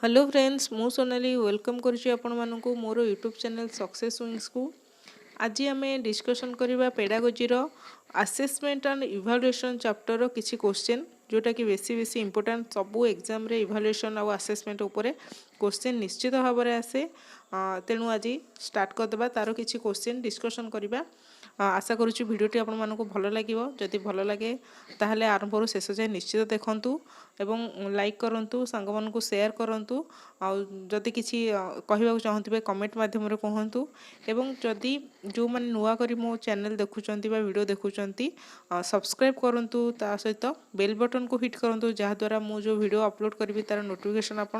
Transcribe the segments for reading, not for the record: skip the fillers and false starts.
Hello friends मु Sonali welcome करुच्ची आपण मानक मोर यूट्यूब चैनल सक्सेस विंग्स को। आज आम डिस्कसन करवा pedagogy assessment and evaluation chapter किसी क्वेश्चन जोटा कि बेसी बेसी इंपोर्टेंट सबू एग्जाम रे इभालुएसन और असेसमेंट उपरे क्वेश्चन निश्चित भाव में आसे। तेणु आज स्टार्ट करदे तार किसी क्वेश्चन डिस्कसन करवा। आशा करुच्ची भिडियोटी आपण मानक भल लगे। जदि भल लगे ताहले आरंभ शेष जाए निश्चित देखंतु एवं लाइक करंतु सांग मानकु शेयर करंतु। जदि किसी कहवाक चाहूँगे कमेंट माध्यम कहतु। एवं जदि जो मैंने नुआ करी मो चैनल देखुंत वीडियो देखुंत सब्सक्राइब करंतु। ता सहित बेल बटन को हिट करंतु जहाँद्वारा मु जो वीडियो अपलोड करी तार नोटिफिकेशन आप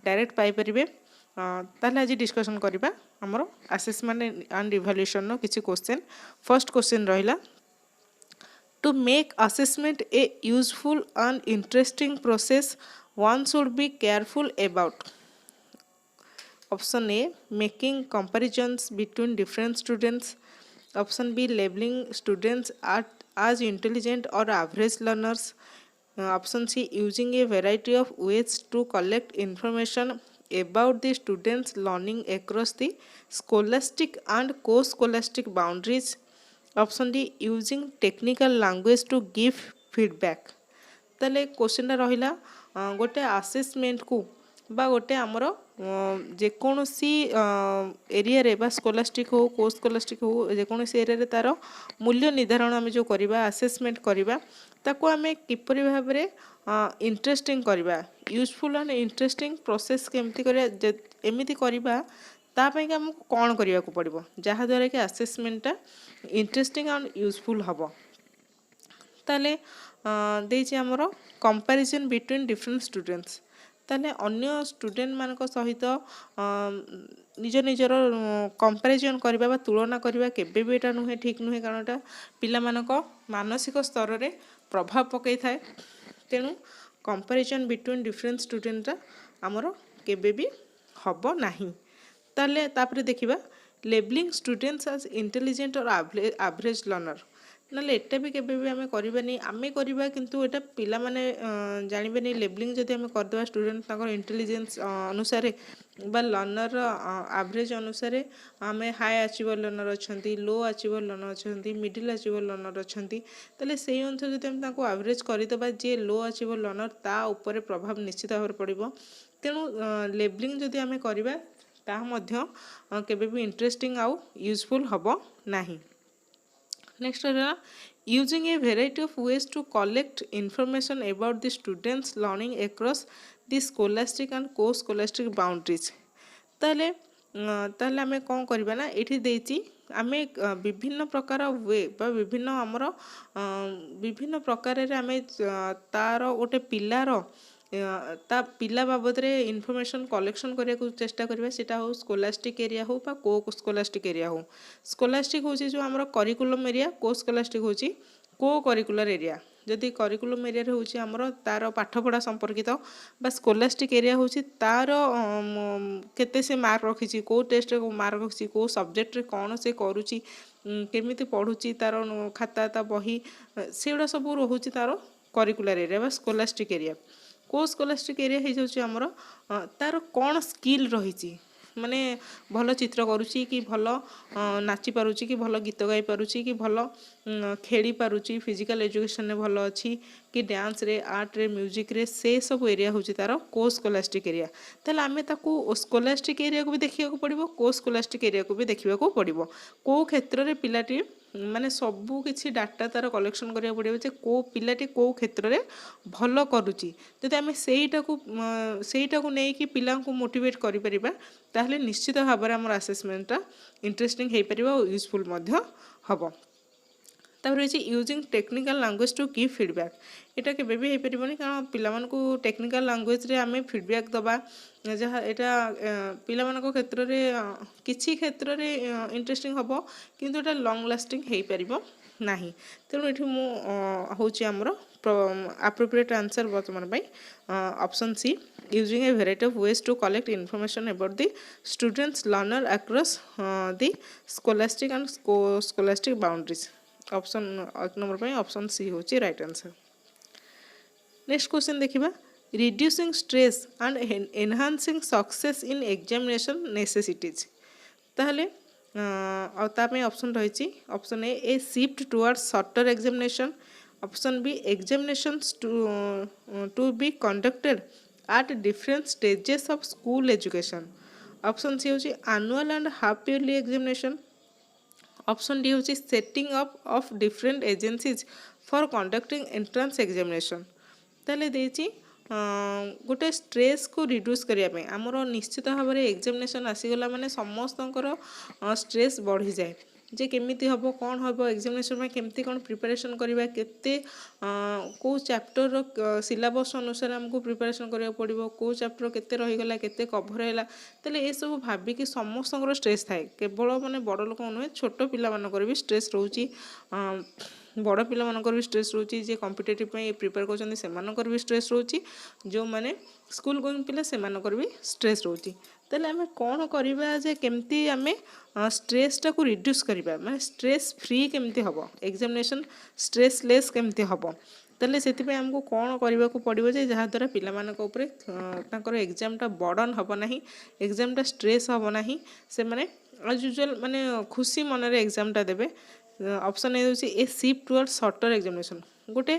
डायरेक्ट पाइपर। ताहले आज डिस्कसन करवा आमर असेसमेंट एंड इभालुएसन किसी क्वेश्चन। फर्स्ट क्वेश्चन रहिला, to make assessment a useful and interesting process one should be careful about. Option A, making comparisons between different students. Option B, labeling students as intelligent or average learners. Option C, using a variety of ways to collect information about the students learning across the scholastic and co-scholastic boundaries. Option D, using technical language to give feedback. ताले question रहिला गोटे assessment को बा गोटे आमर जेकोसी area रे बा scholastic हो को स्कोलास्टिक हो जेकोसी एरिया रे तार मूल्य निर्धारण आम जो करवा असेसमेंट करवा ताको आमे किपरि भाव रे इंटरेस्टिंग करवा यूजफुल एंड इंटरेस्टिंग प्रोसेस केमती करवा एमिति करवा तापाई कि आमको कौन करने को पड़ो जहाँद्वारा कि असेसमेंटा इंटरेस्टिंग एंड यूजफुल हम। ताले देछि आमर कंपैरिजन बिटवीन डिफरेंट स्टूडेंट्स। ताले अन्य स्टूडेंट मानक सहित निज निजर कंपैरिजन करबा बा तुलना करबा केबे भी एटा नुहे ठीक नुहे कारण एटा पिला मानक मानसिक स्तर रे प्रभाव पकई थाए। तेणु कंपैरिजन बिटवीन डिफरेंट स्टूडेंट आमर केबे भी हबो नाही। ताले तापरे देखिबा लेबलिंग स्टूडेंट्स एज इंटेलिजेंट और एवरेज लर्नर ना एटा भी केबे भी आमे करबानी आमे करबा किंतु एटा पिला माने जानिबेनी लेबलिंग जदि आमे करदवा स्टूडेंट ताकर इंटेलिजेंस अनुसार बा लर्नर एवरेज अनुसार आमे हाई अचीवर लर्नर अछंती लो अचीवर लर्नर अछंती मिडिल अचीवर लर्नर अछंती ताले सेही अनुसार जदि आमे ताको एवरेज करदबा जे लो अचीवर लर्नर ता ऊपर प्रभाव निश्चित भाव पड़िबो। तेणु लेबलिंग जदि आमे करबा ताहा मध्य केबे भी इंटरेस्टिंग आउ यूजफुल हबो नाही। नेक्स्ट रहा, using a variety of ways to collect information about the students learning across the scholastic and co scholastic boundaries. ताले ताले आमे कौन करबा ना एठी देछि आमे विभिन्न प्रकार वे बा विभिन्न हमर विभिन्न प्रकार रे आमे तार गोटे पिलार ता पिला बाबद रे इनफॉरमेशन कलेक्शन करिया को चेष्टा करबा। सेटा हो स्कोलास्टिक एरिया हो बा को स्कोलास्टिक एरिया हो। स्कोलास्टिक होची जो हमर करिकुलम एरिया, को स्कोलास्टिक होची को करिकुलर एरिया। जदि करिकुलम एरिया रे होची हमर तार पाठपढ़ा संपर्कित बा स्कोलास्टिक एरिया होची तार केते से मार्क रखिची को टेस्ट रे मार्क रखिची को सब्जेक्ट रे कोन से करूची केमिति पढुची तार खाता ता बही सेउडा सब रहुची तार करिकुलर एरिया बा स्कोलास्टिक एरिया। को स्कोलास्टिक एरिया हो जाउची हमर तार कोन स्किल रहिची माने भल चित्र करुची कि भल नाची पारुची कि भल गीत गाई पारुची कि भल खेली पारुची फिजिकल एजुकेशन रे भल अच्छी कि डांस रे आर्ट रे म्यूजिक रे से सब एरिया होची तार को स्कोलास्टिक एरिया। ताले आमे ताकू स्कोलास्टिक एरिया को भी देखिया को पड़िबो को स्कोलास्टिक एरिया को भी देखिया को पड़िबो। को क्षेत्र रे पिलाटी माने सबू किछि डाटा तार कलेक्शन करिया पड़िबो जे को पिलाटी को क्षेत्र रे भल करूची। जदि आमे सेईटा को नै कि पिला को मोटिवेट करि परिबा ताहले निश्चित भाव में आम असेसमेंटा इंटरेस्टिंग हो पार और यूजफुल हम। तापर होची using technical language to give feedback. एटा केबे भी हो पारिबोनी कारण पिला मानकु टेक्निकल लैंग्वेज रे आमे फीडबैक दबा जहाँ एटा पिला मानक क्षेत्र रे किछि क्षेत्र रे इंटरेस्टिंग हबो किंतु एटा लॉन्ग लास्टिंग हो पारिबो नाही। तेणु ये हूँ आमर एप्रोप्रिएट आंसर बर्तमान option C, using a variety of ways to collect information about the students learner across the scholastic and scholastic boundaries. Option एक नंबर ऑप्शन सी हूँ राइट आंसर। नेक्स्ट क्वेश्चन देखिबा, reducing stress and enhancing success in examination necessities ताहले option रही option A shift towards shorter examination option B examinations to be conducted at different stages of school education option C होची annual and half yearly examination option D होची setting up of different agencies for conducting entrance examination ताले देची गोटे stress को reduce करने आमर निश्चित भाव में एग्जामिनेशन आसीगला माने समस्तंकर स्ट्रेस बढ़ी जाए जे केमिति हबो कौन हबो एग्जामिनेशन में केमिति कौन प्रिपरेशन करबा केते को चैप्टर रो सिलेबस अनुसार हमको प्रिपरेशन करिया पड़िबो को चैप्टर केते रही गला केते कवर हैला तले ए सब भाबी कि समस्तंकर स्ट्रेस थाए केवल माने बड़ लोक नुहे छोट पिला मानकर भी स्ट्रेस रहउची बड़ पिला मानकर भी स्ट्रेस रोची जे कॉम्पिटिटिव में प्रिपेयर करछन से मानकर भी स्ट्रेस रोची जो माने स्कूल गोइंग पिला से मानकर भी स्ट्रेस रोची तले हमें कौन करबा जे केमती हमें स्ट्रेस टा को रिड्यूस करबा माने स्ट्रेस फ्री केमती हबो एग्जामिनेशन स्ट्रेस लेस केमती हबो तले सेति पे हमको कौन करबा को पड़िबो जे जहा द्वारा पिला मानक ऊपर तांकर एग्जाम टा बर्डन हबो नाही एग्जाम टा स्ट्रेस हबो नाही से माने एज यूजुअल माने खुशी मन रे एग्जाम टा देबे ऑप्शन ए होची a shift towards shorter examination गोटे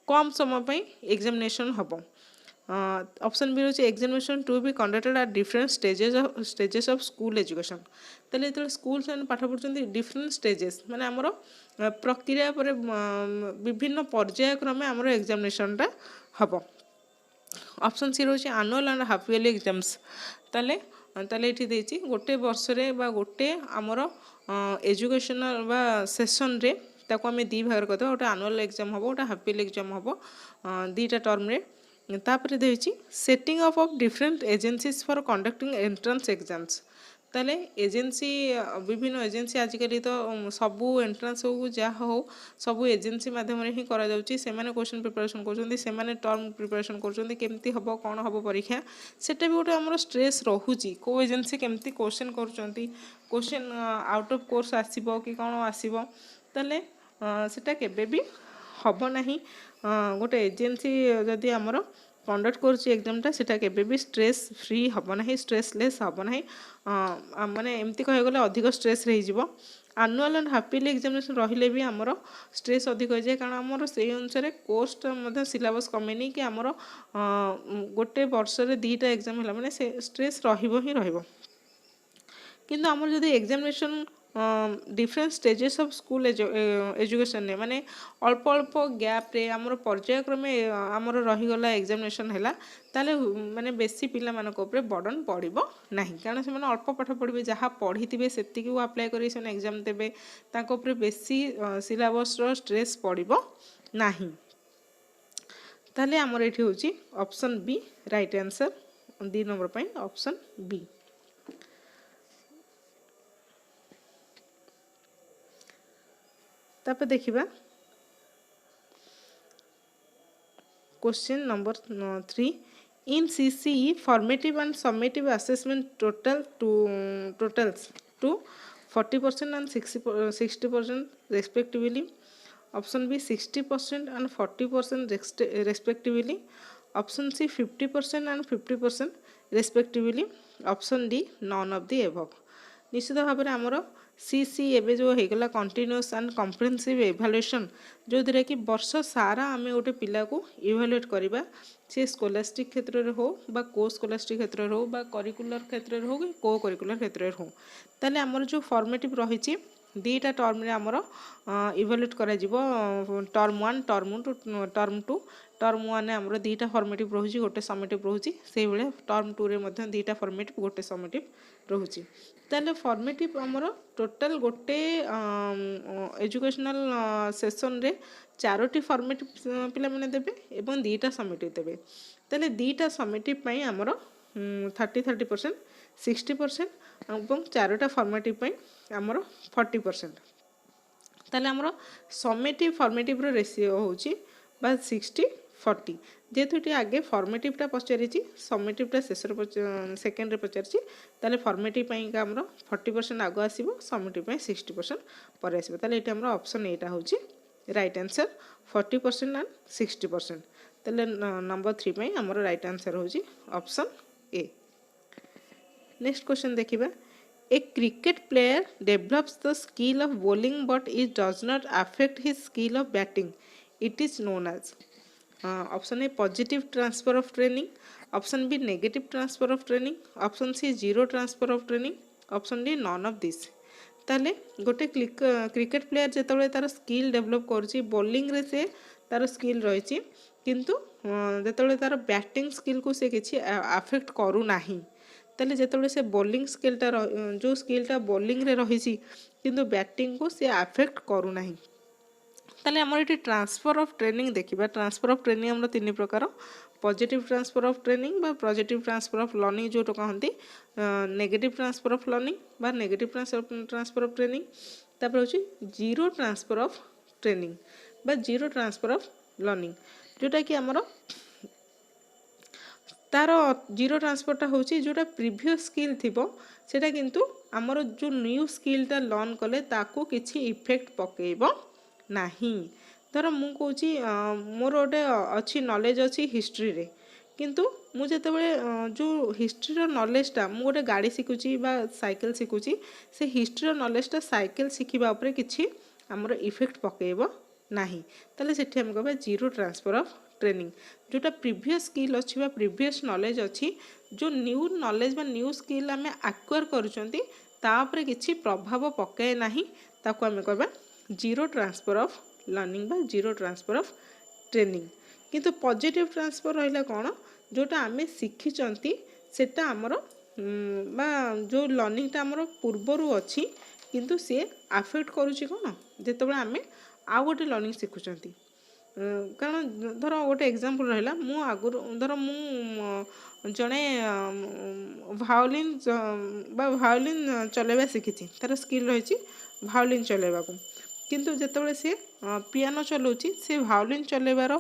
कम समय पे एग्जामिनेशन हबो ऑप्शन बी होची examination to be conducted at different stages of school education तले तो स्कूल से पाठ पढ़ुचंती डिफरेंट स्टेजेस माने हमर प्रक्रिया पर विभिन्न पर्याय क्रमे हमर एग्जामिनेशन टा हबो ऑप्शन सी होची annual and half yearly exams तले ताले एठी देछि गोटे वर्ष रे बा गोटे हमर एजुकेशनल बा सेशन रे ताको आमे दी भाग करते गोटे एनुअल एग्जाम हबो गोटे हाफ इयरली एग्जाम हबो दीटा टर्म रे तापर देछि setting up of different agencies for conducting entrance exams ताले एजेंसी विभिन्न एजेंसी आजिकल तो सबू एंट्रेंस हो जहाँ हो सबू एजेंसी माध्यम ही करा जाउची से माने क्वेश्चन प्रिपरेशन करछन्ती से माने टर्म प्रिपरेशन करछन्ती केमती हबो कोन हबो परीक्षा सेटा भी गोटे हमर स्ट्रेस रहूची को एजेंसी केमती क्वेश्चन करछन्ती क्वेश्चन आउट ऑफ कोर्स आसीबो कि कोन आसीबो ताले सेटा केबे भी हबो नाही गोटे एजेंसी जदि हमर कंडक्ट करुच्ची एग्जामटा सेटा केबे भी स्ट्रेस फ्री हबो नाही स्ट्रेसलेस हबो नाही माने एमती कहे गले अधिक स्ट्रेस रही जिवो annual and half yearly examination रहिले भी हमर स्ट्रेस अधिक हो जाए कारण हमर सेही अनुसार कोर्स मध्ये सिलेबस कमेनी कि हमर गोटे वर्ष रे दीटा एग्जाम होला माने से स्ट्रेस रहिबो ही रहिबो किंतु हमर जदी examination different stages of school education ने माने अल्प अल्प गैप रे हमर पर्यायक्रमे हमर रही गला एग्जामिनेशन हैला ताले माने बेसी पिला मानक ऊपर बर्डन पड़िबो नाही कारण से माने अल्प पाठ पढ़िबे जहाँ पढ़िथिबे सेति को अप्लाई करी से एग्जाम देबे ताको ऊपर बेसी सिलेबस रो स्ट्रेस पड़िबो नाही ताले हमर एठी होची option B right answer 2 number पई ऑप्शन बी तापर देखिबा question number 3 in CCE formative and summative assessment totals to 40% and 60% respectively option B 60% and 40% respectively option C 50% and 50% respectively option D none of the above निश्चित भाव में आमर CC एवं जो होगा कंटिन्यूअस एंड कम्प्रिहेंसिव इवैल्यूएशन जो द्वारा कि वर्ष सारा आम गोटे पिला को इवैल्यूएट करवा सी स्कॉलास्टिक क्षेत्र में हो बा को स्कॉलास्टिक क्षेत्र में हो बा करिकुलर क्षेत्र में हो कि को करिकुलर क्षेत्र में हो ताले आमर जो फॉर्मेटिव रही दीटा टर्म रे आमर इवैल्यूएट करा जिवो टर्म 1 टर्म 2 टर्म 1 ने आमर दीटा फॉर्मेटिव रहुची गोटे समेटिव रहुची सेही बेले टर्म 2 रे मध्य दीटा फॉर्मेटिव गोटे समेटिव रहुची ताले फॉर्मेटिव आमर टोटल गोटे एजुकेशनल सेशन रे चारोटी फॉर्मेटिव पिला माने देबे एवं दीटा समेटिव देबे ताले दीटा समेटिव पई आमर 30% 60% एवं चारोटा फॉर्मेटिव पई आमर 40% ताले आमर समेटिव फॉर्मेटिव रो रेशियो होची बा 60-40 जेहेतु आगे फॉर्मेटिवटा पचारि समेटिवटा शेष सेकेंड रे पचारि ताले फॉर्मेटिव पई का हमरो 40% आगो आसीबो समेटिव पई 60% पर आसीबो ताले एटा हमरो ऑप्शन एटा होची राइट आंसर 40% एंड 60% तेल नंबर 3 पे हमर राइट आंसर होची ऑप्शन ए। नेक्स्ट क्वेश्चन देखिबा a cricket player develops the skill of bowling but it does not affect his skill of batting, it is known as option A positive transfer of training, option B negative transfer of training, option C zero transfer of training, option D none of this. ताले गोटे cricket player जिते तार skill develop कर bowling रे से तार skill रही किंतु जिते तार बैटिंग स्किल को से किसी अफेक्ट करू नाही ताले जिते से बोलिंग स्किलटा जो स्किलटा बोलिंग रे रही किंतु बैटिंग को से अफेक्ट करू नाही ताले आमर ये ट्रांसफर ऑफ ट्रेनिंग देखिबा। ट्रांसफर ऑफ ट्रेनिंग आमर तीन प्रकार पॉजिटिव ट्रांसफर ऑफ ट्रेनिंग बा पॉजिटिव ट्रांसफर ऑफ लर्निंग जो कहते नेगेटिव ट्रांसफर ऑफ लर्निंग बा नेगेटिव ट्रांसफर ऑफ ट्रेनिंग तापर होची जीरो ट्रांसफर ऑफ ट्रेनिंग बा जीरो ट्रांसफर ऑफ लर्निंग जोटा कि आमर तार जीरो ट्रांसफरटा होची जोटा प्रीवियस स्किल थिबो सेटा किंतु आमर जो न्यू स्किलटा लर्न कले ताको किछि इफेक्ट पकेइबो नाही। धर मु कहूँ मोर गोटे अच्छी नॉलेज अच्छी हिस्ट्री रे किंतु मु जेतेबेले जो हिस्ट्री नॉलेजटा मु गोटे गाड़ी शिखुची बा साइकिल शिखुची से हिस्ट्री नॉलेजटा साइकिल शिखिबा उपरे किछि हमर इफेक्ट पकेइबो नाही ताले सेठी हम कहबा जीरो ट्रांसफर ऑफ ट्रेनिंग जोटा प्रीवियस स्किल अच्छी बा प्रीवियस नॉलेज अच्छी जो न्यू नॉलेज बा न्यू स्किल आम एक्वायर करूछंती तापरे किछि प्रभाव पकाए नाही ताको आम कहबा जीरो ट्रांसफर ऑफ लर्निंग बा जीरो ट्रांसफर ऑफ ट्रेनिंग। किंतु पॉजिटिव ट्रांसफर रहिला कोन जोटा आमे शिखिचंती सेटा हमर बा जो लर्निंगटा हमर पूर्वरु अछि किंतु से अफेक्ट करूची कोन जेतेबेले आमे आ गोटे लर्निंग शिखुचंती कारण धर गोटे एग्जांपल रहिला मु आगुर धर मु जणे भायोलिन बा भायोलिन चलेबा शिखिची तार स्किल रहिची भायोलिन चलेबा को किंतु जेतेबेले से पियानो चलाउची से भायोलिन चलेबार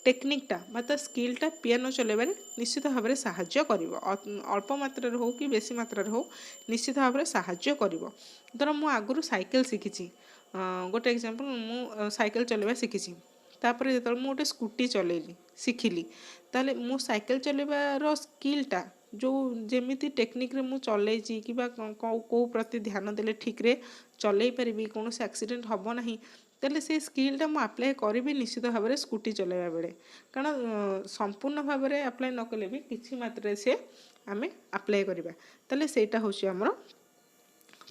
टेक्निकटा मतलब स्किलटा पियानो चलेबारे निश्चित भाव में साहाय्य करिवो अल्प मात्रा हो कि बेसी मात्रा हो निश्चित भाव में साहाय्य करिवो। धर मु आगुरु साइकिल शिखिची गोटे एग्जांपल मु साइकिल चलेबा शिखिची तापर जेतल मु गोटे स्कूटी चलेली शिखिली ताले मु साइकिल चलेबार स्किलटा जो जेमिति टेक्निक रे मु चलेची कि को प्रति ध्यान देले ठीक रे चलई पारिबी कौन से एक्सीडेंट हम ना तेल से स्किलटा मु अप्लाई करी निश्चित भाव में स्कूटी चलाइबा बेले कारण संपूर्ण भाव में अप्लाई न कले भी किसी मात्रा से आम अप्लाई करवा तेल सेटा होची हमर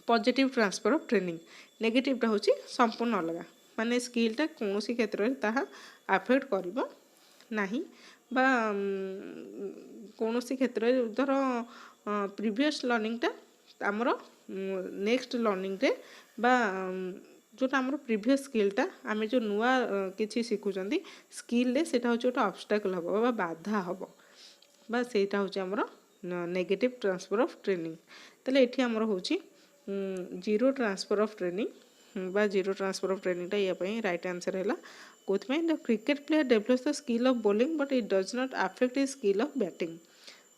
पॉजिटिव ट्रांसफर ऑफ ट्रेनिंग। नेगेटिवटा होची संपूर्ण अलग माने स्किलटा कौन सी क्षेत्र में ताहा अफेक्ट करिवो नाही बा कौन सी क्षेत्र धर प्रीवियस लर्निंगटा आमर नेक्स्ट लर्निंग रे बा जोटा आमर प्रीवियस स्किलटा आम जो नुआ किसी शिखुचंती स्किल रे सेटा होची गोटे ऑब्स्टेकल हबो बा बाधा हबो बा सेटा होची आमर नेगेटिव ट्रांसफर ऑफ ट्रेनिंग। तले एठी आमर होची जीरो ट्रांसफर ऑफ ट्रेनिंग बा जीरो ट्रांसफर ऑफ ट्रेनिंगटा या पई राइट आंसर हैला कोथमे the cricket player develops the skill of bowling but it does not affect his skill of batting.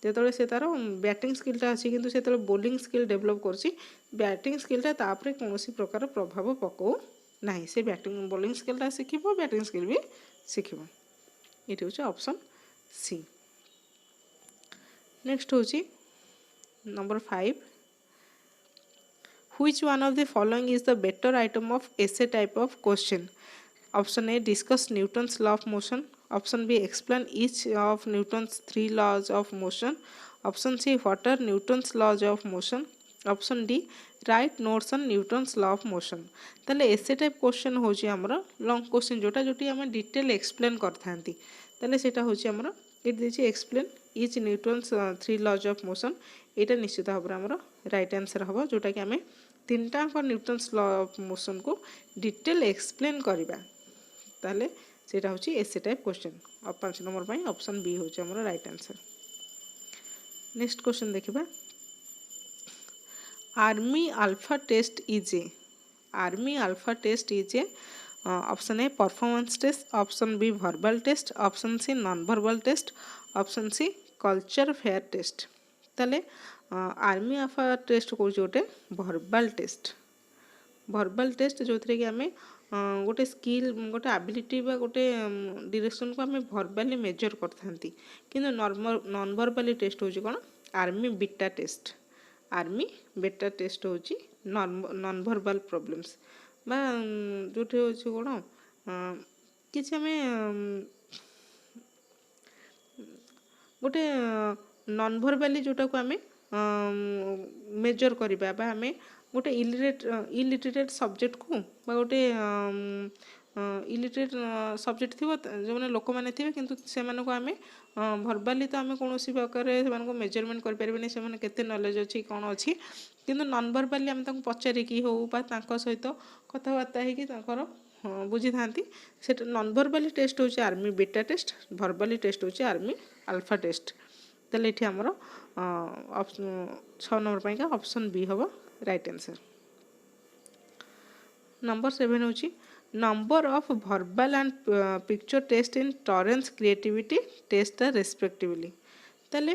जेतबेले से तार बैटिंग स्किलटा अच्छी किंतु से बोलिंग स्किल डेवलप करछि बैटिंग स्किलटा तापरे कोनोसी प्रकार प्रभाव पको नाही से बैटिंग बोलिंग स्किलटा शिखिबो बैटिंग स्किल भी शिखिबो। इट होछि ऑप्शन सी। नेक्स्ट होछि number 5 which one of the following is the better item of essay type of question. Option A discuss Newton's law of motion, option B explain each of Newton's 3 laws of motion, option C what are Newton's laws of motion, option D write notes on Newton's law of motion. ताले essay type question होची हमर long question जोटा जोटी हम detail explain करथांती ताले सेटा होची हमर it दिछि explain each Newton's 3 laws of motion. एटा निश्चित भाव में हमर राइट आंसर हबो जोटा कि हमें तीनटा न्यूटन्स लॉ ऑफ मोशन को डिटेल एक्सप्लेन करबा ताले सेटा होची एसे टाइप क्वेश्चन। 5 नंबर पई ऑप्शन बी होची हमर राइट आंसर। नेक्स्ट क्वेश्चन देखिबा army alpha test is a army alpha test is a option A performance test, option B verbal test, option C non verbal test, option C culture fair test. ताले army alpha test को जोटे verbal test जो थे कि आम गोटे skill गोटे ability बा गोटे डिरेक्शन को आम भर्बाली मेजर करथांती किंतु नॉन भर्बाली टेस्ट होची कोन army beta test army beta test होची नॉन भर्बाल प्रॉब्लम्स बा जोटे होची कोन किछि आम गोटे नॉन भर्बाली जोटा को आम मेजर करबा बा आम गोटे इलिटरेट सब्जेक्ट को बा गोटे इलिटरेट सब्जेक्ट थी जो मैंने लोक मैंने थे कि से आम भर्बाली तो आम कौन प्रकार से मेजरमेंट करें से केते नॉलेज अच्छी कौन अच्छी किंतु नॉन भर्बाली आम पचारिकी हो सहित कथबार्ता होकर बुझी था से नॉन भर्बाली टेस्ट होची army beta test verbally test होची आर्मी अल्फा टेस्ट ताले ये आमर 6 नंबर पाइका ऑप्शन बी हम राइट आंसर। नंबर 7 होची number of verbal and picture test in Torrance creativity test respectively ताले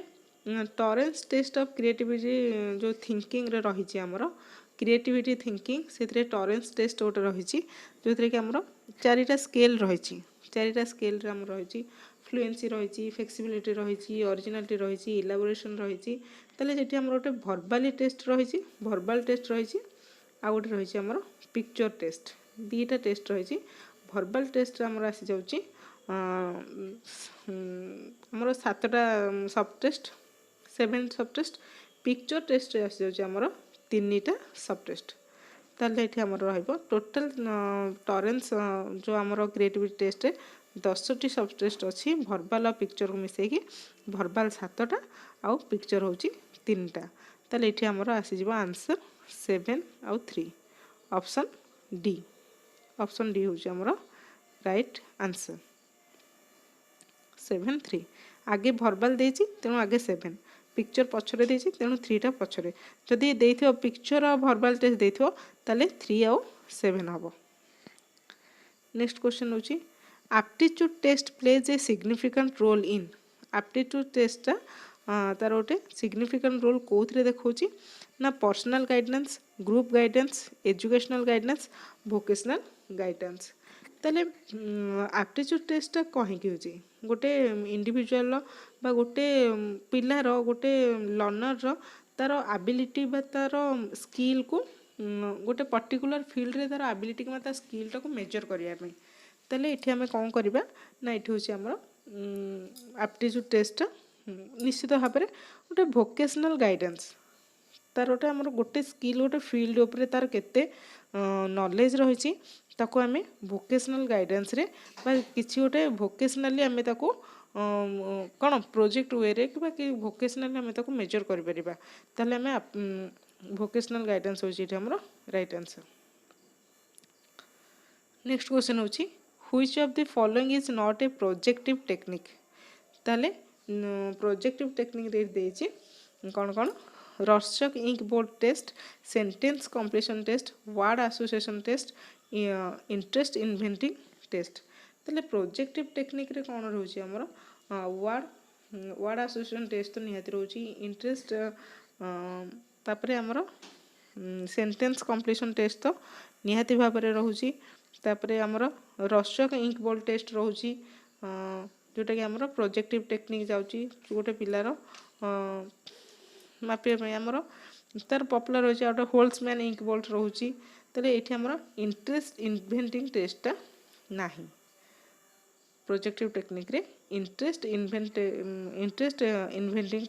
टॉरेंस टेस्ट ऑफ क्रिएटिविटी जो थिंकिंग रे रही आमर क्रिएटिविटी थिंकिंग से टॉरेंस टेस्ट गोटे रही जो कि आमर 4टा स्केल रही 4टा स्केल रे आमर रही फ्लुएंसी रही फ्लेक्सिबिलिटी रही ओरिजिनालिटी रही इलाबोरेशन रही ताले सेठी आमर गोटे भर्बाली टेस्ट रही भर्बाल टेस्ट रही आ गोटे रही आमर पिक्चर टेस्ट 2टा टेस्ट रही भर्बाल टेस्ट आमर आसी जाउची आमर 7टा सब टेस्ट 7 सब टेस्ट पिक्चर टेस्ट आसी जाउची आमर 3टा सब टेस्ट ताले ये आमर रहिबो टोटल टॉरेंस जो आमर क्रिएटिविटी टेस्ट 10टी सब टेस्ट अच्छी भर्बाल और पिक्चर को मिसेकी भर्बाल 7टा आउ पिक्चर होची 3टा ताले ये आमर आसीज आंसर 7 आउ 3 ऑप्शन डी होची आमर राइट आंसर 7 3 आगे भर्बाल देछि तेणु आगे 7 पिक्चर पछरे देछि तेणु 3टा पछरे जदि देइथियो पिक्चर और भर्बाल टेस्ट देइथियो ताले 3 आउ 7 हबो। नेक्स्ट क्वेश्चन होची aptitude test plays a significant role in aptitude test तार गोटे सिग्निफिकेंट रोल कौन देखा ना personal guidance group guidance educational guidance vocational guidance ताले एप्टीट्यूड टेस्ट कहीं गोटे इंडिविजुअल बा गोटे पिलार गोटे लर्नर तार एबिलिटी बा तार स्किल को गोटे पर्टिकुलर फील्ड रे तार एबिलिटी को तार स्किल टाको मेजर करने ताले ये आम कौन करवा ना ये हूँ आमर एप्टीट्यूड टेस्ट निश्चित भाव में गोटे वोकेशनल गाइडेंस तार गोटे आमर गोटे स्किल गोटे फील्ड उपर तार केते नॉलेज रही ताको आमे वोकेशनल गाइडेंस रे बा किसी गोटे वोकेशनली आमे ताको कौन प्रोजेक्ट वे रे कि वोकेशनली आमे ताको मेजर कर परिबा ताले आमे वोकेशनल गाइडेंस होची हमरो राइट आंसर। नेक्स्ट क्वेश्चन होची which of the following is not a projective technique ताले प्रोजेक्टिव टेक्निक रे देछि कौन कौन Rorschach ink board test sentence completion test word association test interest inventing test ताले प्रोजेक्टिव टेक्निक रे कौन रोची हमर वर्ड एसोसिएशन टेस्ट तो निहाती रोची इंटरेस्ट तापरे हमर सेंटेंस कंप्लीशन टेस्ट तो निहाती भाव में रोची तापरे हमर रॉर्शक इंक बोर्ड टेस्ट रोची जोटा कि हमर प्रोजेक्टिव टेक्निक जाउची गोटे पिलार मापिया आमर तार पॉपुलर होची आउट होल्समैन इंक बोल्ट रोची ताले एठी हमर इंटरेस्ट इन्वेंटिंग टेस्टटा नाही प्रोजेक्टिव टेक्निक रे इंटरेस्ट इन्वेंटिंग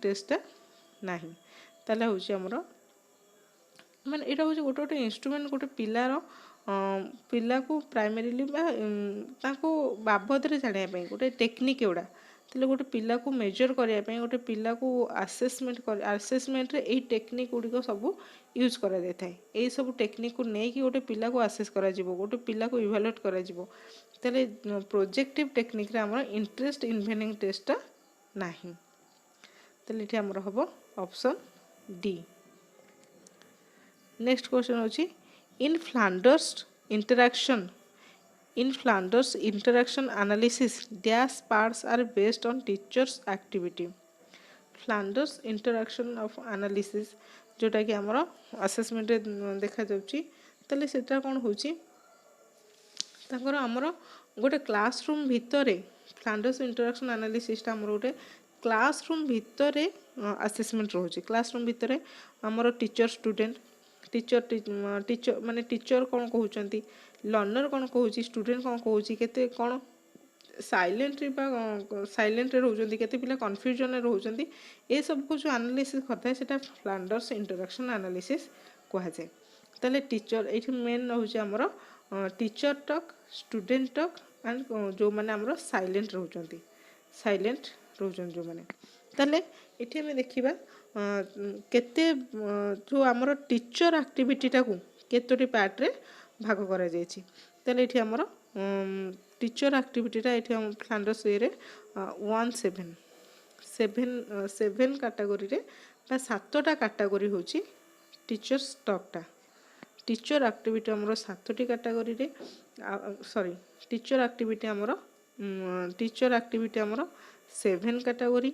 टेस्टटा नाही ताले होची हमर माने एटा होची गोटे गोटे इंस्ट्रूमेंट गोटे पिलार पिला को प्राइमरीली ताको बाबद रे जानिया पई गोटे टेक्निक एउडा ताले गोटे पिला को मेजर करिया पई गोटे पिला को असेसमेंट रे एई टेक्निक गुडी को सब यूज करा जाय थाए एई सब टेक्निक को नै कि गोटे पिला को असेस करा जिवो गोटे पिला को इवैल्यूएट करा जिवो ताले प्रोजेक्टिव टेक्निक रे हमर इंटरेस्ट इन्वेंटिंग टेस्टटा नाही ताले एठी हमर हबो ऑप्शन डी। नेक्स्ट क्वेश्चन होची in Flanders interaction analysis dash parts are based on teachers activity Flanders interaction of analysis जोटा कि हमर असेसमेंट रे देखा जाउची तले सेटा कोन होची ତାଙ୍କର ଆମର ଗୋଟେ କ୍ଲାସରୁମ୍ ଭିତରେ ଫ୍ଲାଣ୍ଡର୍ସ ଇଣ୍ଟରାକ୍ସନ୍ ଆନାଲିସିସ୍ଟା ଆମର ଗୋଟେ କ୍ଲାସରୁମ୍ ଭିତରେ ଆସେସମେଣ୍ଟ ରହୁଛି। କ୍ଲାସରୁମ୍ ଭିତରେ ଆମର ଟିଚର ଷ୍ଟୁଡେଣ୍ଟ ଟିଚର ମାନେ ଟିଚର କ'ଣ କହୁଛନ୍ତି, ଲର୍ଣ୍ଣର କ'ଣ କହୁଛି, ଷ୍ଟୁଡେଣ୍ଟ କ'ଣ କହୁଛି, କେତେ କ'ଣ ସାଇଲେଣ୍ଟରେ ବା ସାଇଲେଣ୍ଟରେ ରହୁଛନ୍ତି, କେତେ ପିଲା କନଫ୍ୟୁଜନରେ ରହୁଛନ୍ତି, ଏସବୁକୁ ଯେଉଁ ଆନାଲିସିସ୍ କରିଥାଏ ସେଇଟା ଫ୍ଲାଣ୍ଡର୍ସ ଇଣ୍ଟରାକ୍ସନ୍ ଆନାଲିସିସ୍ କୁହାଯାଏ। ତାହେଲେ ଟିଚର ଏଇଠି ମେନ୍ ରହୁଛି ଆମର teacher talk, student talk and ଯେଉଁମାନେ ଆମର ସାଇଲେଣ୍ଟ ରହୁଛନ୍ତି ଯେଉଁମାନେ। ତାହେଲେ ଏଠି ଆମେ ଦେଖିବା କେତେ ଯେଉଁ ଆମର ଟିଚର ଆକ୍ଟିଭିଟିଟାକୁ କେତୋଟି ପାର୍ଟରେ ଭାଗ କରାଯାଇଛି। ତାହେଲେ ଏଠି ଆମର ଟିଚର ଆକ୍ଟିଭିଟିଟା ଏଠି ଆମ ଫ୍ଲାଣ୍ଡର୍ସ ଇଏରେ 7 କାଟାଗୋରୀରେ ବା 7ଟା କାଟାଗୋରୀ ହେଉଛି ଟିଚର ଷ୍ଟକ୍ଟା। ଟିଚର ଆକ୍ଟିଭିଟି ଆମର 7ଟି କାଟାଗୋରୀରେ ଟିଚର ଆକ୍ଟିଭିଟି ଆମର 7 କାଟାଗୋରୀ।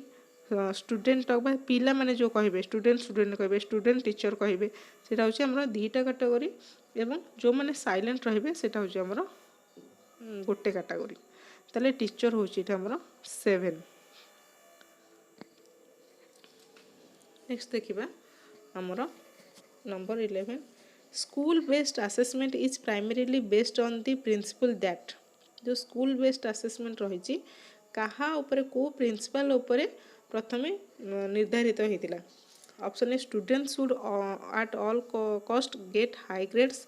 ଷ୍ଟୁଡେଣ୍ଟ ଟକ୍ ବା ପିଲାମାନେ ଯେଉଁ କହିବେ ଷ୍ଟୁଡେଣ୍ଟ କହିବେ, ଷ୍ଟୁଡେଣ୍ଟ ଟିଚର କହିବେ, ସେଇଟା ହେଉଛି ଆମର 2ଟା କାଟାଗୋରୀ ଏବଂ ଯେଉଁମାନେ ସାଇଲେଣ୍ଟ ରହିବେ ସେଇଟା ହେଉଛି ଆମର ଗୋଟେ କାଟାଗୋରୀ। ତାହେଲେ ଟିଚର ହେଉଛି ଏଠି ଆମର 7। ନେକ୍ସଟ ଦେଖିବା ଆମର number 11, school based assessment is primarily based on the principle that. ଯେଉଁ ସ୍କୁଲ ବେସ୍ଡ ଆସେସମେଣ୍ଟ ରହିଛି କାହା ଉପରେ, କେଉଁ ପ୍ରିନ୍ସିପାଲ ଉପରେ ପ୍ରଥମେ ନିର୍ଦ୍ଧାରିତ ହୋଇଥିଲା। Option A student should at all cost get high grades,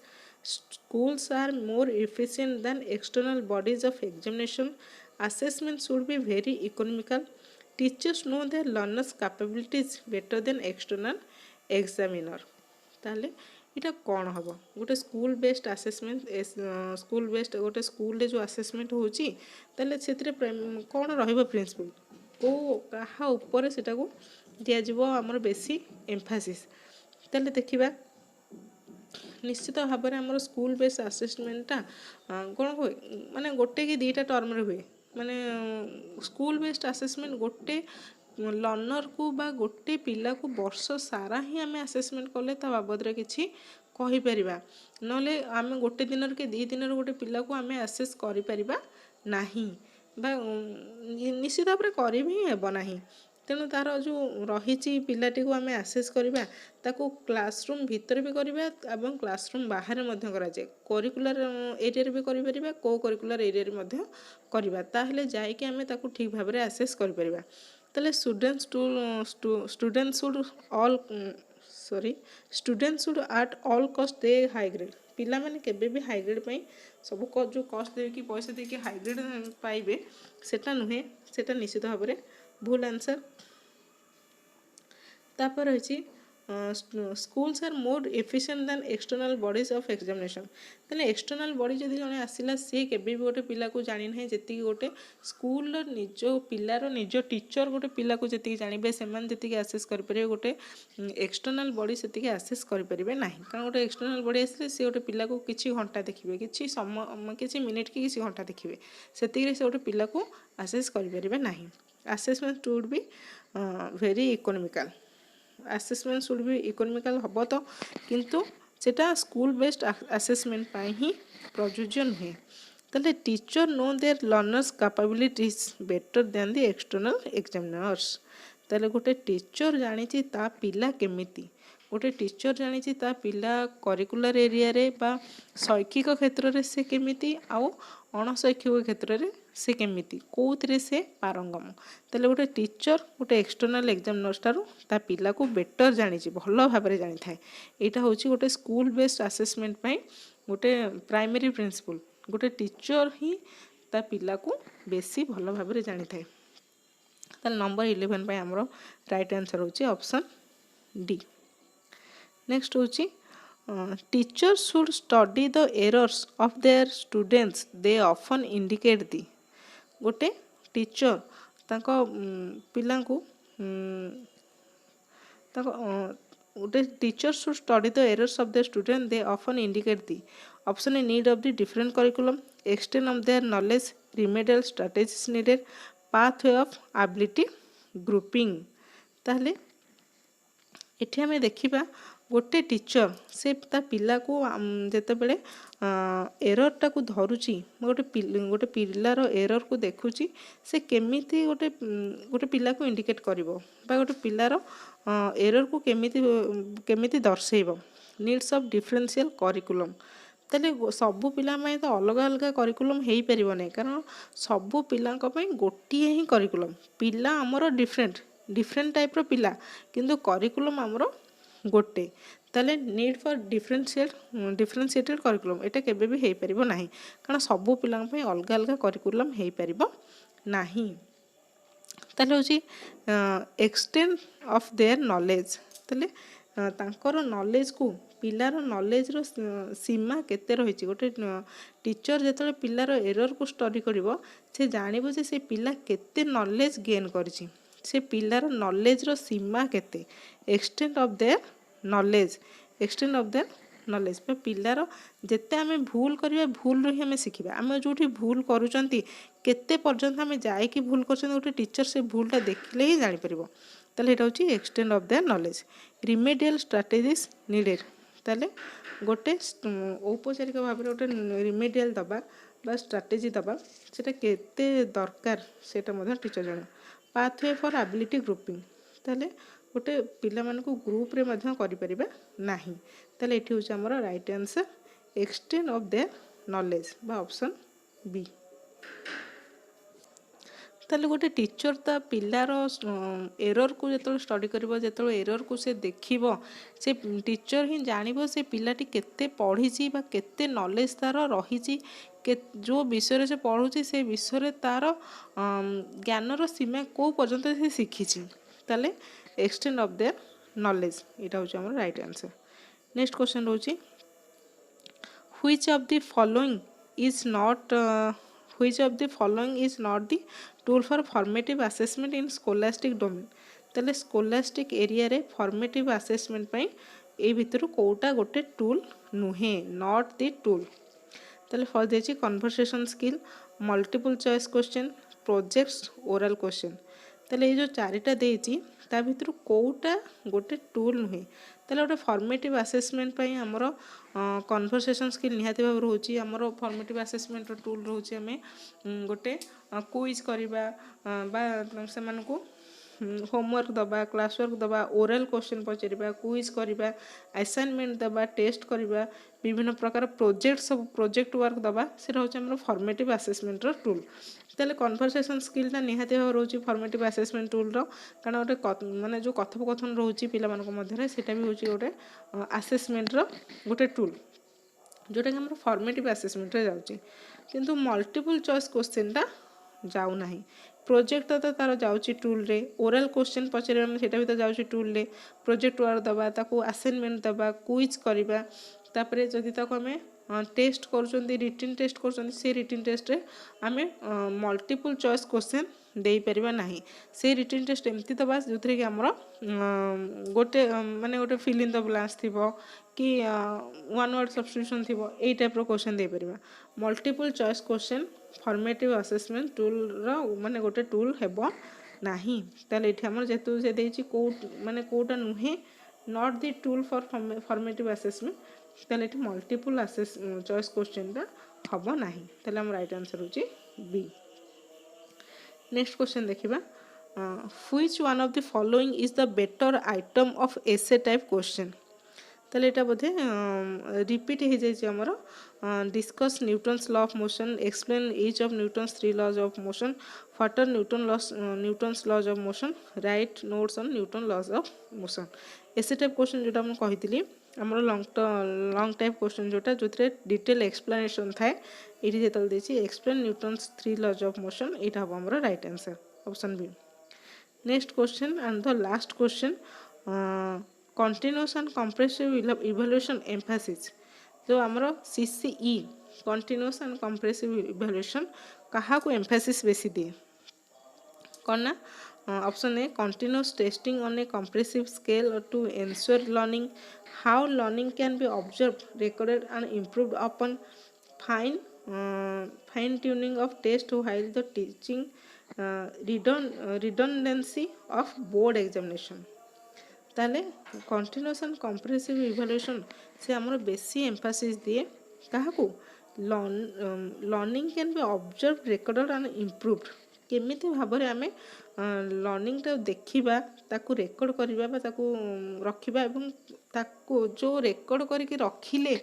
schools are more efficient than external bodies of examination, assessment should be very economical, teachers know their learners capabilities better than external examiner। ତାହେଲେ ଏଇଟା କ'ଣ ହେବ, ଗୋଟେ school based assessment, ଗୋଟେ ସ୍କୁଲରେ ଯେଉଁ assessment ହେଉଛି ତାହେଲେ ସେଥିରେ କ'ଣ ରହିବ ପ୍ରିନ୍ସିପଲ୍, କାହା ଉପରେ ସେଟାକୁ ଦିଆଯିବ ଆମର ବେଶୀ ଏମ୍ଫାସିସ୍। ତାହେଲେ ଦେଖିବା ନିଶ୍ଚିତ ଭାବରେ ଆମର ସ୍କୁଲ ବେସ୍ଡ ଆସେସମେଣ୍ଟଟା କ'ଣ ହୁଏ, ମାନେ ଗୋଟେ କି 2ଟା ଟର୍ମରେ ହୁଏ। ମାନେ ସ୍କୁଲ ବେସ୍ଡ ଆସେସମେଣ୍ଟ ଗୋଟେ ଲର୍ଣ୍ଣରକୁ ବା ଗୋଟେ ପିଲାକୁ ବର୍ଷ ସାରା ହିଁ ଆମେ ଆସେସମେଣ୍ଟ କଲେ ତା ବାବଦରେ କିଛି କହିପାରିବା, ନହେଲେ ଆମେ ଗୋଟେ ଦିନରୁ କି 2 ଦିନରୁ ଗୋଟେ ପିଲାକୁ ଆମେ ଆସେସ୍ କରିପାରିବା ନାହିଁ ବା ନିଶ୍ଚିତ ଭାବରେ କରିବି ହିଁ ହେବ ନାହିଁ। ତେଣୁ ତା'ର ଯେଉଁ ରହିଛି ପିଲାଟିକୁ ଆମେ ଆସେସ୍ କରିବା, ତାକୁ କ୍ଲାସରୁମ୍ ଭିତରେ ବି କରିବା ଏବଂ କ୍ଲାସରୁମ୍ ବାହାରେ ମଧ୍ୟ କରାଯାଏ। କରିକୁଲାର ଏରିଆରେ ବି କରିପାରିବା, କୋ କରିକୁଲାର ଏରିଆରେ ମଧ୍ୟ କରିବା, ତାହେଲେ ଯାଇକି ଆମେ ତାକୁ ଠିକ୍ ଭାବରେ ଆସେସ୍ କରିପାରିବା। ତାହେଲେ ଷ୍ଟୁଡେଣ୍ଟ ସୁଡ୍ ଆଟ୍ ଅଲ୍ କଷ୍ଟ ଦେ ହାଇ ଗ୍ରେଡ୍। ପିଲାମାନେ କେବେ ବି ହାଇ ଗ୍ରେଡ୍ ପାଇଁ ସବୁ ଯେଉଁ କଷ୍ଟ ଦେଇକି ପଇସା ଦେଇକି ହାଇ ଗ୍ରେଡ୍ ପାଇବେ ସେଟା ନୁହେଁ, ସେଟା ନିଶ୍ଚିତ ଭାବରେ ଭୁଲ ଆନ୍ସର। ତାପରେ ରହିଛି schools are more efficient than external bodies of examination। ତାହେଲେ ଏକ୍ସଟର୍ନାଲ ବଡ଼ି ଯଦି ଜଣେ ଆସିଲା, ସିଏ କେବେ ବି ଗୋଟେ ପିଲାକୁ ଜାଣିନାହିଁ ଯେତିକି ଗୋଟେ ସ୍କୁଲର ପିଲାର ନିଜ ଟିଚର ଗୋଟେ ପିଲାକୁ ଯେତିକି ଜାଣିବେ, ସେମାନେ ଯେତିକି ଆସେସ୍ କରିପାରିବେ, ଗୋଟେ ଏକ୍ସଟର୍ନାଲ ବଡ଼ି ସେତିକି ଆସେସ୍ କରିପାରିବେ ନାହିଁ। କାରଣ ଗୋଟେ ଏକ୍ସଟର୍ନାଲ ବଡ଼ି ଆସିଲେ ସେ ଗୋଟେ ପିଲାକୁ କିଛି ଘଣ୍ଟା ଦେଖିବେ, କିଛି ମିନିଟ୍ କି କିଛି ଘଣ୍ଟା ଦେଖିବେ, ସେତିକିରେ ସେ ଗୋଟେ ପିଲାକୁ ଆସେସ୍ କରିପାରିବେ ନାହିଁ। Assessment should be very economical. Assessment should be economical ହେବ ତ, କିନ୍ତୁ ସେଟା ସ୍କୁଲ ବେସ୍ଡ ଆସେସମେଣ୍ଟ ପାଇଁ ହିଁ ପ୍ରଯୁଜ୍ୟ ନୁହେଁ। ତାହେଲେ teacher know their learners capabilities better than the external examiners. ତାହେଲେ ଗୋଟେ ଟିଚର ଜାଣିଛି ତା ପିଲା କେମିତି, ଗୋଟେ ଟିଚର ଜାଣିଛି ତା ପିଲା କରିକୁଲାର ଏରିଆରେ ବା ଶୈକ୍ଷିକ କ୍ଷେତ୍ରରେ ସେ କେମିତି, ଆଉ ଅଣଶୈକ୍ଷିକ କ୍ଷେତ୍ରରେ ସେ କେମିତି, କେଉଁଥିରେ ସେ ପାରଙ୍ଗମ। ତାହେଲେ ଗୋଟେ ଟିଚର ଗୋଟେ ଏକ୍ସଟର୍ନାଲ ଏକ୍ଜାମିନର୍ସ ଠାରୁ ତା ପିଲାକୁ ବେଟର ଜାଣିଛି, ଭଲ ଭାବରେ ଜାଣିଥାଏ। ଏଇଟା ହେଉଛି ଗୋଟେ ସ୍କୁଲ ବେସ୍ଡ ଆସେସମେଣ୍ଟ ପାଇଁ ଗୋଟେ ପ୍ରାଇମେରୀ ପ୍ରିନ୍ସିପଲ୍। ଗୋଟେ ଟିଚର ହିଁ ତା ପିଲାକୁ ବେଶୀ ଭଲ ଭାବରେ ଜାଣିଥାଏ। ତାହେଲେ ନମ୍ବର 11 ପାଇଁ ଆମର ରାଇଟ୍ ଆନ୍ସର ହେଉଛି ଅପସନ୍ ଡି। ନେକ୍ସଟ ହେଉଛି teacher should study the errors of their students they often indicate the. ଗୋଟେ ଟିଚର ତାଙ୍କ ପିଲାଙ୍କୁ ଗୋଟେ teacher should study the errors of their student they often indicate the. Option A need of the different curriculum, extend of their knowledge, remedial strategies needed, pathway of ability grouping. ତାହେଲେ ଏଠି ଆମେ ଦେଖିବା गोटे teacher से ता पिला को जेतेबेले एररटा को धरुची गोटे पिलार एरर को देखुची से केमिति गोटे पिला को इंडिकेट करिवो बा गोटे पिलार एरर को केमिति केमिति दर्शेइबो नीड्स ऑफ डिफरेंशियल करिकुलम ताले सबु पिला में तो अलग अलग करिकुलम हेई परिबो नै कारण सबु पिलांक पई गोटिए ही करिकुलम पिला हमरो डिफरेंट डिफरेंट टाइप रो पिला किंतु करिकुलम हमरो गोटे ताले नीड फॉर डिफरेंशिएटेड करिकुलम एटा केबे भी हेई परिबो नाही कारण सबु पिलांक पई अलग अलग करिकुलम हेई परिबो नाही ताले होची एक्सटेंड ऑफ देयर नॉलेज ताले तांकर नॉलेज को पिलार नॉलेज रो सीमा केते रही गोटे टीचर जेतले पिलार एरर को स्टडी करिवो से जानिबो जे से पिला केते नॉलेज गेन करछि से पिलार नॉलेज रो सीमा केते extend of their knowledge extend of their knowledge पिलार जेते आमे भूल करिया भूल रो ही आमे सिखिबा आमे जोठी भूल करूचंती केते पर्यंत आमे जाय कि भूल करछन गोटे टीचर से भूलटा देखले ही जानि परिबो ताले एटा होची extend of their knowledge remedial strategies needed ताले गोटे औपचारिक भाव में गोटे रिमेडियल दबा बा स्ट्राटेजी दबा सेटा केते दरकार सेटा मधे टीचर जण पाथवे फॉर एबिलिटी ग्रुपिंग ताले गोटे पिला मानकु ग्रुप रे मधे करि परिबा नाही ताले एठी होची हमर right answer extend of their knowledge बा ऑप्शन बी ताले गोटे टीचर ता पिलार एरर को जो स्टडी करिवो जो एरर को से देखिवो से टीचर ही जानिबो से पिलाटी केते पढ़ी बा केते नॉलेज तार रही जो विषय से पढ़ुची से विषय तार ज्ञानर सीमा को पर्यंत से शिखी ताले एक्सटेंड ऑफ देयर नॉलेज एटा होची हमर राइट आंसर नेक्स्ट क्वेश्चन होची which of the following is not which of the following is not the tool for formative assessment in scholastic domain ताले scholastic area रे formative assessment पई ए भितरु कोटा गोटे tool नुहे not the tool ताले first देछि conversation skill multiple choice question projects oral question ताले ये जो चारिटा देछि ता भितरु कोटा गोटे टूल नुहे ताले गोटे फॉर्मेटिव असेसमेंट पई हमरो कन्वर्सेशन स्किल निहाती भाव रहउची हमरो फॉर्मेटिव असेसमेंट रो टूल रहउची हमें गोटे क्विज करिबा बा से मानको होमवर्क दबा क्लास वर्क दबा ओरल क्वेश्चन पचारिबा क्विज करिबा असाइनमेंट दबा टेस्ट करिबा विभिन्न प्रकार प्रोजेक्ट सब प्रोजेक्ट वर्क दबा से रहउची हमरो फॉर्मेटिव असेसमेंट रो टूल ताले कन्वर्सेशन स्किल ता निहाती भाव रहउची फॉर्मेटिव असेसमेंट टूल रो कारण गोटे माने जो कथोपकथन रहउची पिला मानको मध्यरे सेटा भी होची गोटे असेसमेंट रो गोटे टूल जोटा कि हमरो फॉर्मेटिव असेसमेंट रे जाउची किंतु मल्टीपल चॉइस क्वेश्चन ता जाउ नाही प्रोजेक्ट तो तार जाउची टूल रे ओरल क्वेश्चन पचारे सेटा भी तो जाउची टूल रे प्रोजेक्ट वर्क दबा ताको असाइनमेंट दबा क्विज करिबा तापरे जदि ताको हमें टेस्ट करछंती रिटन टेस्ट करछंती से रिटन टेस्ट रे हमें मल्टीपल चॉइस क्वेश्चन देई परिबा नाही से रिटन टेस्ट एमती दबा जोथरे कि हमरो गोटे माने गोटे फिल इन द ब्लैंक्स थिबो कि वन वर्ड सब्स्टिट्यूशन थिबो ए टाइप रो क्वेश्चन देई परिबा multiple choice question formative assessment tool रो माने गोटे टूल हेबो नाही ताले एठी हमर जेतु से देछि को माने कोटा नुहे not the tool for formative assessment ताले एठी मल्टीपल असेस चॉइस क्वेश्चन ता हबो नाही ताले हम राइट आंसर होची बी नेक्स्ट क्वेश्चन देखिबा which one of the following is the better item of essay type question ताले एटा बोधे रिपीट हो जाइए हमर discuss Newton's law of motion explain each of Newton's three laws of motion what Newton's laws of motion write notes on Newton laws of motion essay type question जोटा हम कहितली हमर long type question जोटा जोथरे detail explanation थाए एठी जेतल देछि explain Newton's three laws of motion एटा हम हमर right answer option B next question and the last question continuous and comprehensive evaluation emphasis जो हमरो CCE continuous and comprehensive evaluation कहा को एम्फासिस बेसी दिए करना option A continuous testing on a comprehensive scale or to ensure learning how learning can be observed recorded and improved upon fine tuning of test while the teaching redundancy of board examination ताले continuous and comprehensive evaluation से आमर बेसी emphasis दिए काहाकू learning can be observe recorded and improved केमिति भाबरे आमे learning टा देखिबा ताकू रेकर्ड करिबा बा ताकू रखिबा एवं ताकू जो रेकर्ड करके रखिले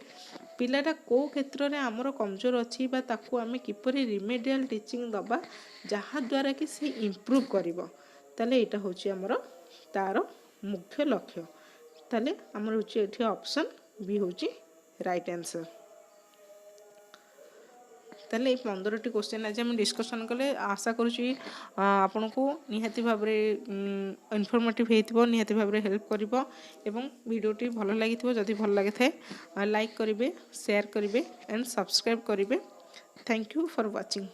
पिलाटा को क्षेत्र में आमर कमजोर अच्छी बा ताकू आमे किपरि रिमेडियल टीचिंग दबा जहाँ द्वारा कि से इम्प्रूव करिबो ताले एटा होची आमर तार मुख्य लक्ष्य ताले आमर होची एठी ऑप्शन बी होची राइट आंसर। ताले ये 15टी क्वेश्चन आज आम डिस्कसन कले आशा करुँची आपन को निहाती भाव इनफॉर्मेटिव होइथिबो निहाती भाव हेल्प करिवो एवं वीडियोटी भल लागिथिबो जदि भल लागि थाए लाइक करिवे शेयर करिवे एंड सब्सक्राइब करिवे। Thank you for watching.